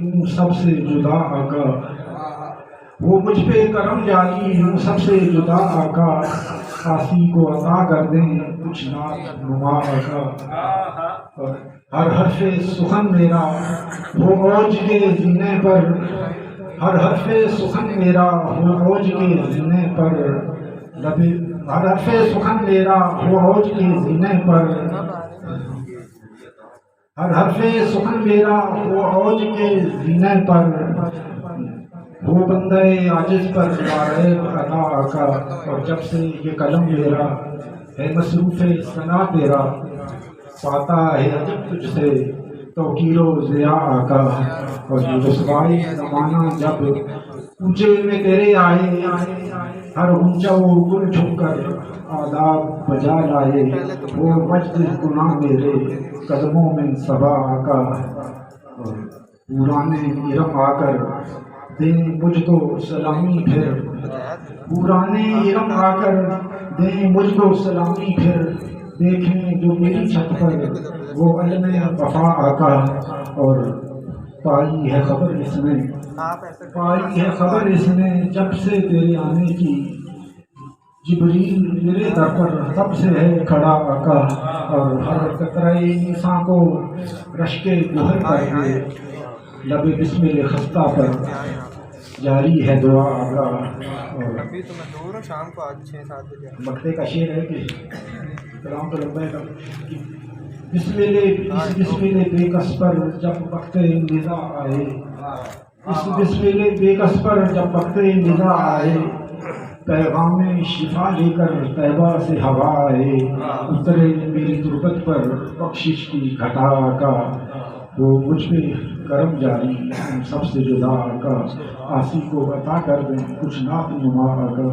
ہوں سب سے جدا آقا، وہ مجھ پہ کرم جاری ہوں سب سے جدا آقا، آسی کو عطا کر دیں کچھ ناز نما آقا، اور ہر حرف سخن میرا ہو اوج کے زینے پر، ہر حرف سخن میرا ہو اوج کے زینے پر، ہر حرف سخن میرا ہو اوج کے زینے پر، ہر حرف سخن میرا ہو اوج کے زینے پر، ہو بندہ عاجز پر غالب عطا آقا، اور جب سے یہ قلم میرا ہے مصروف ثنا تیرا، پاتا ہے عجب تجھ سے توقیر و ضیاء آقا، اور یہ رسوائی زمانہ جب اونچے میں تیرے آئے، ہر اونچا وہ گل جھک کر آداب بجا لائے، وہ مجد گناہ میرے قدموں میں صبا آقا، اور پرانے ارم آ کر دیں مجھ کو سلامی پھر، پرانے ارم آ کر دیں مجھ کو سلامی پھر، دیکھیں جو میری چھت پر وہ علم وفا آقا، اور پائی ہے خبر اس نے، پائی ہے خبر اس نے جب سے تیرے آنے کی، جبریل میرے در پر تب سے ہے کھڑا آقا، اور ہر قطرہ انسان کو رشک گوہر کر دے، لب بسمل خستہ پر جاری ہے دعا آقا، اور مکتے کا شعر ہے کہ کلام تو لمبا ہے، بسمل بے کس پر جب وقت ندا آئے، اس بسمل بے کس پر جب وقت ندا آئے، پیغام شفا لے کر طیبہ سے ہوا آئے، اترے میری تربت پر بخشش کی گھٹا آقا، وہ مجھ پہ کرم جاری ہم سب سے جدا آقا، آسی کو عطا کر دیں کچھ نعت نما آقا۔